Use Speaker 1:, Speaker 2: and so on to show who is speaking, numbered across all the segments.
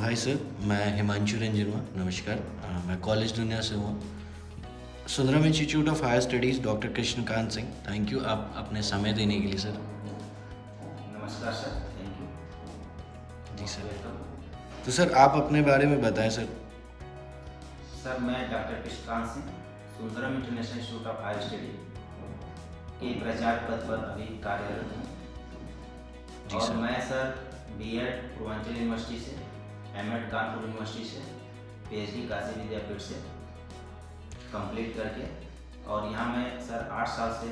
Speaker 1: Hi sir, मैं हिमांशु रंजन हूँ। नमस्कार। मैं कॉलेज दुनिया से हूँ। Sundaram institute of higher Studies, doctor Krishnakant Singh. Thank you आप अपने समय देने के लिए सर।
Speaker 2: नमस्कार सर, थैंक यू।
Speaker 1: जी सर।
Speaker 2: वेलकम।
Speaker 1: तो सर आप अपने बारे में बताएं सर।
Speaker 2: सर मैं doctor Krishnakant Singh Sundaram International Institute of Higher Study के प्राचार्य पद पर अभी कार्यरत हूँ।
Speaker 1: जी
Speaker 2: और
Speaker 1: सर।
Speaker 2: मैं सर बीएड पूर्वांचल यूनिवर्सिटी से, एमएड कानपुर यूनिवर्सिटी से, पीएचडी काशी विद्यापीठ से कंप्लीट करके और यहाँ मैं सर 8 साल से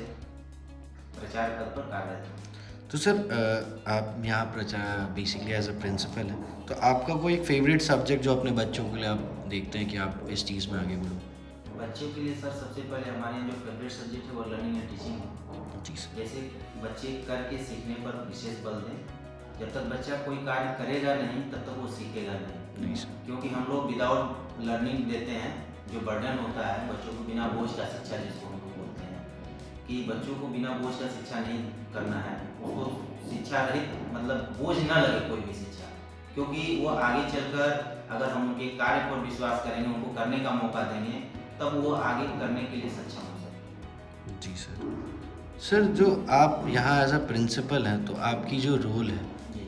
Speaker 2: प्राचार्य पद पर कार्यरत हूँ।
Speaker 1: तो सर आप यहाँ बेसिकली एज अ प्रिंसिपल हैं, तो आपका कोई एक फेवरेट सब्जेक्ट जो अपने बच्चों के लिए आप देखते हैं कि आप इस चीज़ में आगे बढ़ो?
Speaker 2: बच्चों के लिए सर सबसे पहले हमारे यहाँ जो फेवरेट सब्जेक्ट है वो लर्निंग एंड टीचिंग है।
Speaker 1: जी सर।
Speaker 2: जैसे बच्चे करके सीखने पर विशेष बल दें। जब तक बच्चा कोई कार्य करेगा नहीं तब तक वो सीखेगा नहीं
Speaker 1: सर।
Speaker 2: क्योंकि हम लोग विदाउट लर्निंग देते हैं। जो बर्डन होता है बच्चों को बिना बोझ का शिक्षा, जिसको हम लोग बोलते हैं कि बच्चों को बिना बोझ का शिक्षा नहीं करना है, उसको शिक्षा रहित मतलब बोझ ना लगे कोई भी शिक्षा, क्योंकि वो आगे चलकर अगर हम उनके कार्य पर विश्वास करेंगे, उनको करने का मौका देंगे, तब वो आगे करने के लिए सक्षम हो सकते।
Speaker 1: जी सर। सर जो आप यहाँ एज अ प्रिंसिपल हैं, तो आपकी जो रोल है
Speaker 2: जी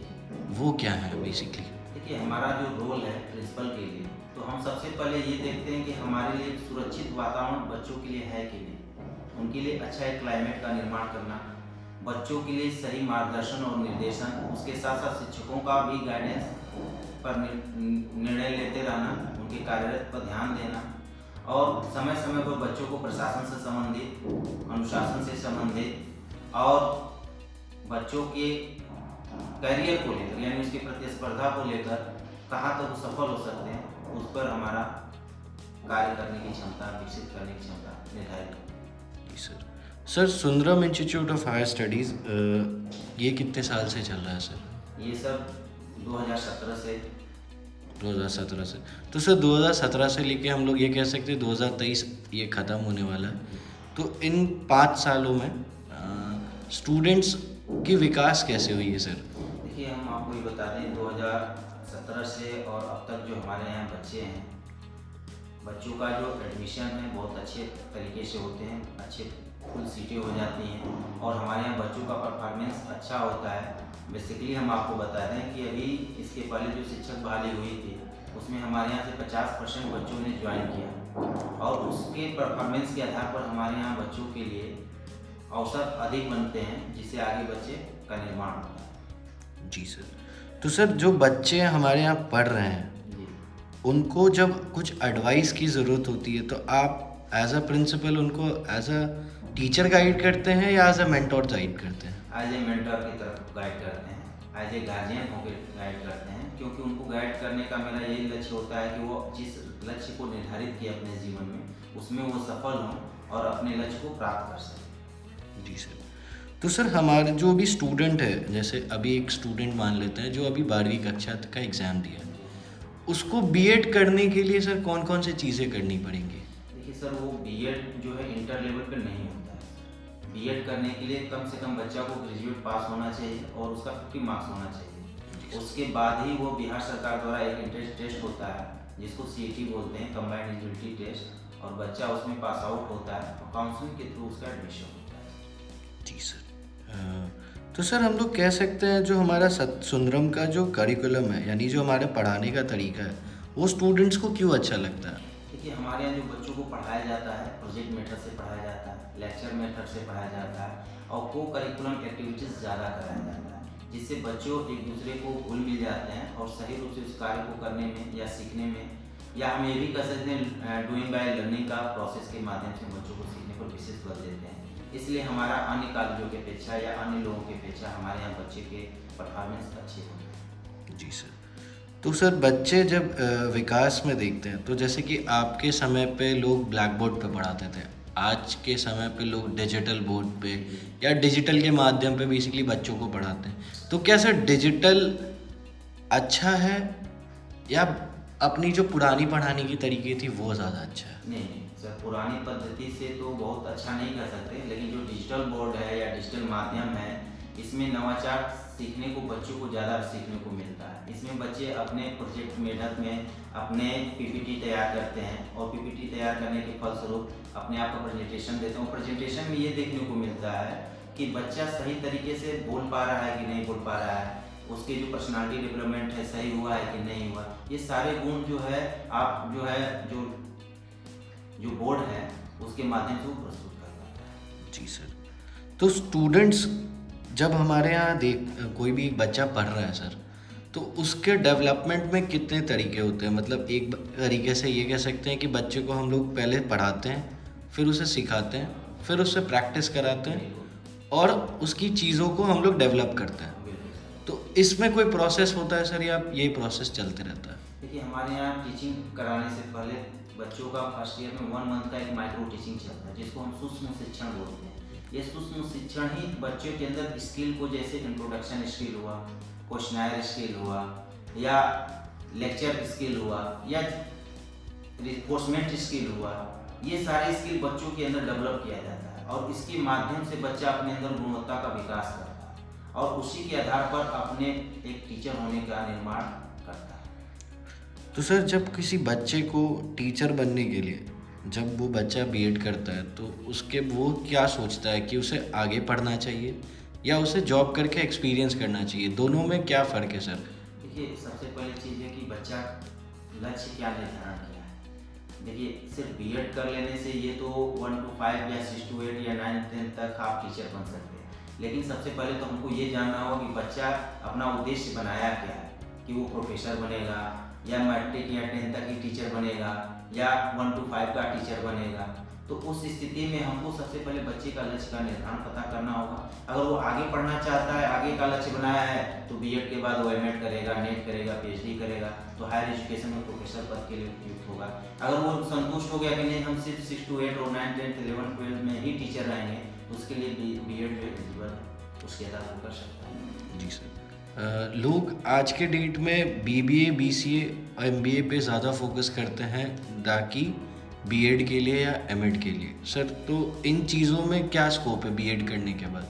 Speaker 1: वो क्या है बेसिकली?
Speaker 2: देखिए, हमारा जो रोल है प्रिंसिपल के लिए, तो हम सबसे पहले ये देखते हैं कि हमारे लिए सुरक्षित वातावरण बच्चों के लिए है कि नहीं, उनके लिए अच्छा एक क्लाइमेट का निर्माण करना, बच्चों के लिए सही मार्गदर्शन और निर्देशन, उसके साथ साथ शिक्षकों का भी गाइडेंस पर निर्णय लेते रहना, उनके कार्यरत पर ध्यान देना और समय समय पर बच्चों को प्रशासन से संबंधित, अनुशासन से संबंधित और बच्चों के करियर को लेकर यानी उसकी प्रतिस्पर्धा को लेकर कहाँ तक वो सफल हो सकते हैं, उस पर हमारा कार्य करने की क्षमता, विकसित करने की क्षमता निर्धारित है।
Speaker 1: जी सर। सर Sundaram institute of higher studies ये कितने साल से चल रहा है सर?
Speaker 2: ये सब 2017 से
Speaker 1: 2017 से। तो सर 2017 से लेके हम लोग ये कह सकते हैं 2023 ये ख़त्म होने वाला है। तो इन 5 सालों में स्टूडेंट्स की विकास कैसे हुई है सर?
Speaker 2: देखिए, हम आपको ये बता दें 2017 से और अब तक जो हमारे यहाँ बच्चे हैं, बच्चों का जो एडमिशन है बहुत अच्छे तरीके से होते हैं, अच्छे फुल सीटें हो जाती हैं और हमारे यहाँ बच्चों का परफॉर्मेंस अच्छा होता है। बेसिकली हम आपको बता दें कि अभी इसके पहले जो शिक्षक बहाली हुई थी उसमें हमारे यहाँ से 50% बच्चों ने ज्वाइन किया और उसके परफॉर्मेंस के आधार पर हमारे यहाँ बच्चों के लिए अवसर अधिक बनते हैं, जिससे आगे बच्चे का निर्माण होता है।
Speaker 1: जी सर। तो सर जो बच्चे हमारे यहाँ पढ़ रहे हैं,
Speaker 2: जी
Speaker 1: उनको जब कुछ एडवाइस की ज़रूरत होती है, तो आप एज अ प्रिंसिपल उनको एज अ टीचर गाइड करते हैं या एज अ मेंटोर गाइड करते हैं?
Speaker 2: एज ए मेंटर की तरफ गाइड करते हैं, एज ए गार्जियन होकर गाइड करते हैं, क्योंकि उनको गाइड करने का मेरा यही लक्ष्य होता है कि वो जिस लक्ष्य को निर्धारित किया अपने जीवन में उसमें वो सफल हों और अपने लक्ष्य को प्राप्त कर सकें।
Speaker 1: जी सर। तो सर हमारे जो भी स्टूडेंट है, जैसे अभी एक स्टूडेंट मान लेते हैं जो अभी 12वीं कक्षा का एग्ज़ाम दिया है, उसको बीएड करने के लिए सर कौन कौन सी चीज़ें करनी पड़ेंगी?
Speaker 2: देखिए सर, वो बीएड जो है इंटर लेवल पे नहीं होता है। बीएड करने के लिए कम से कम बच्चा को ग्रेजुएट पास होना चाहिए और उसका 50 मार्क्स होना चाहिए। उसके बाद ही वो बिहार सरकार द्वारा एक एंट्रेंस टेस्ट होता है जिसको सीईटी बोलते हैं, कंबाइंड एलिजिबिलिटी टेस्ट, और बच्चा उसमें पास आउट होता है और काउंसलिंग के थ्रू उसका एडमिशन होता है।
Speaker 1: जी सर। तो सर हम लोग कह सकते हैं जो हमारा सुंदरम का जो करिकुलम है, यानी जो हमारे पढ़ाने का तरीका है, वो स्टूडेंट्स को क्यों अच्छा लगता है?
Speaker 2: देखिए, हमारे यहाँ जो बच्चों को पढ़ाया जाता है प्रोजेक्ट मेथड से पढ़ाया जाता है, लेक्चर मेथड से पढ़ाया जाता है और को करिकुलम एक्टिविटीज़ ज़्यादा कराया जाता है, जिससे बच्चों एक दूसरे को घुल मिल जाते हैं और सही रूप से उस कार्य को करने में या सीखने में, या हम ये भी कह सकते हैं डूइंग बाय लर्निंग का प्रोसेस के माध्यम से बच्चों को सीखने पर विशेष बल देते हैं। इसलिए हमारा अन्य कॉलेजों की अपेक्षा या अन्य लोगों की अपेक्षा हमारे यहाँ बच्चे के परफॉर्मेंस अच्छे होते हैं।
Speaker 1: जी सर। तो सर बच्चे जब विकास में देखते हैं, तो जैसे कि आपके समय पे लोग ब्लैक बोर्ड पे पढ़ाते थे, आज के समय पे लोग डिजिटल बोर्ड पे या डिजिटल के माध्यम पे बेसिकली बच्चों को पढ़ाते हैं, तो क्या सर डिजिटल अच्छा है या अपनी जो पुरानी पढ़ाने की तरीके थी वो ज़्यादा अच्छा है?
Speaker 2: नहीं सर, पुरानी पद्धति से तो बहुत अच्छा नहीं कह सकते, लेकिन जो डिजिटल बोर्ड है या डिजिटल माध्यम है, इसमें नवाचार सीखने को बच्चों को ज़्यादा सीखने को मिलता है। इसमें बच्चे अपने प्रोजेक्ट मेहनत में अपने पीपीटी तैयार करते हैं और पीपीटी तैयार करने के फलस्वरूप अपने आप का प्रेजेंटेशन देते हैं और प्रेजेंटेशन में ये देखने को मिलता है कि बच्चा सही तरीके से बोल पा रहा है कि नहीं बोल पा रहा है, उसके जो पर्सनालिटी डेवलपमेंट है सही हुआ है कि नहीं हुआ। ये सारे गुण जो है आप जो बोर्ड है उसके माध्यम से वो प्रस्तुत कर पाता है।
Speaker 1: जी सर। तो स्टूडेंट्स जब हमारे यहाँ कोई भी एक बच्चा पढ़ रहा है सर, तो उसके डेवलपमेंट में कितने तरीके होते हैं? मतलब एक तरीके से ये कह सकते हैं कि बच्चे को हम लोग पहले पढ़ाते हैं, फिर उसे सिखाते हैं, फिर उससे प्रैक्टिस कराते हैं और उसकी चीज़ों को हम लोग डेवलप करते हैं। तो इसमें कोई प्रोसेस होता है सर या यही प्रोसेस चलते रहता है?
Speaker 2: देखिए, हमारे यहाँ टीचिंग कराने से पहले बच्चों का फर्स्ट ईयर में 1 मंथ का एक माइक्रो टीचिंग चलता है जिसको हम सूक्ष्म शिक्षण बोलते हैं। ये सूक्ष्म शिक्षण ही बच्चों के अंदर स्किल को, जैसे इंट्रोडक्शन स्किल हुआ, क्वेश्चनायर स्किल हुआ या लेक्चर स्किल हुआ या रिफोर्समेंट स्किल हुआ, ये सारे स्किल बच्चों के अंदर डेवलप किया जाता है और इसके माध्यम से बच्चा अपने अंदर गुणवत्ता का विकास करता है और उसी के आधार पर अपने एक टीचर होने का निर्माण करता है।
Speaker 1: तो सर जब किसी बच्चे को टीचर बनने के लिए जब वो बच्चा बीएड करता है तो उसके वो क्या सोचता है कि उसे आगे पढ़ना चाहिए या उसे जॉब करके एक्सपीरियंस करना चाहिए? दोनों में क्या फ़र्क है सर?
Speaker 2: देखिए, सबसे पहली चीज़ है कि बच्चा लक्ष्य क्या निर्धारण किया है। देखिए, सिर्फ बीएड कर लेने से ये तो 1 to 5 या 6 to 8 या 9 10 तक आप टीचर बन सकते हैं, लेकिन सबसे पहले तो हमको ये जानना होगा कि बच्चा अपना उद्देश्य बनाया क्या है, कि वो प्रोफेसर बनेगा या मैट्रिक या 10 तक ही टीचर बनेगा या 1 to 5 का टीचर बनेगा। तो उस स्थिति में हमको सबसे पहले बच्चे का लक्ष्य का निर्धारण पता करना होगा। अगर वो आगे पढ़ना चाहता है, आगे का लक्ष्य बनाया है, तो बीएड के बाद वो एमएड करेगा, नेट करेगा, पीएचडी करेगा, तो हायर एजुकेशन में प्रोफेसर पद के लिए उपयुक्त होगा। अगर वो संतुष्ट हो गया कि नहीं हम सिर्फ 6 to 8 और 9 10 11 12 में ही टीचर रहेंगे, तो उसके लिए बीएड जो एलिजिबल उसके आधार पर कर सकता है।
Speaker 1: जी सर। लोग आज के डेट में बीबीए, बीसीए और एमबीए पे ज़्यादा फोकस करते हैं ताकि बीएड के लिए या एमएड के लिए। सर तो इन चीज़ों में क्या स्कोप है बीएड करने के बाद?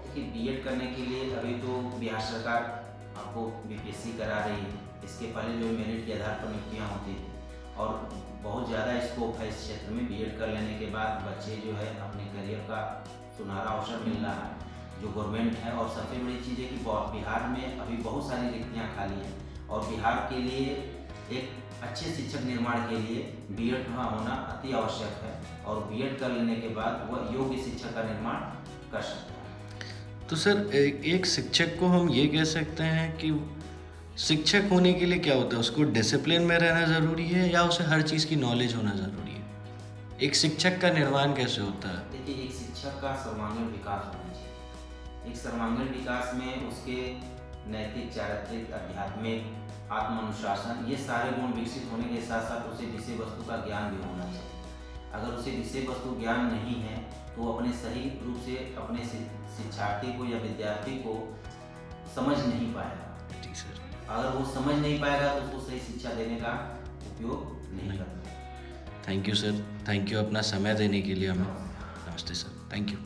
Speaker 2: देखिए, बीएड करने के लिए अभी तो बिहार सरकार आपको बीपीएससी करा रही है। इसके पहले जो मेरिट के आधार पर नियुक्तियाँ होती थी और बहुत ज़्यादा स्कोप है इस क्षेत्र में। बीएड कर लेने के बाद बच्चे जो है अपने करियर का सुनहरा अवसर मिल रहा है जो गवर्नमेंट है। और सबसे बड़ी चीज़ है कि बिहार में अभी बहुत सारी रिक्तियाँ खाली हैं और बिहार के लिए एक अच्छे शिक्षक निर्माण के लिए बीएड होना अति आवश्यक है और बीएड कर लेने के बाद वह योग्य शिक्षक का निर्माण कर सकता है।
Speaker 1: तो सर एक शिक्षक को हम ये कह सकते हैं कि शिक्षक होने के लिए क्या होता है? उसको डिसिप्लिन में रहना ज़रूरी है या उसे हर चीज़ की नॉलेज होना ज़रूरी है? एक शिक्षक का निर्माण कैसे होता है?
Speaker 2: देखिए, एक शिक्षक का सर्वांगीण विकास होना चाहिए। एक सर्वांगीण विकास में उसके नैतिक, चारित्रिक, आध्यात्मिक, आत्मानुशासन, ये सारे गुण विकसित होने के साथ साथ उसे विषय वस्तु का ज्ञान भी होना चाहिए। अगर उसे विषय वस्तु ज्ञान नहीं है तो वो अपने सही रूप से अपने शिक्षार्थी को या विद्यार्थी को समझ नहीं पाएगा।
Speaker 1: जी सर।
Speaker 2: अगर वो समझ नहीं पाएगा तो उसको सही शिक्षा देने का उपयोग नहीं करता।
Speaker 1: Thank you sir, thank you अपना समय देने के लिए हमें। नमस्ते सर, थैंक यू।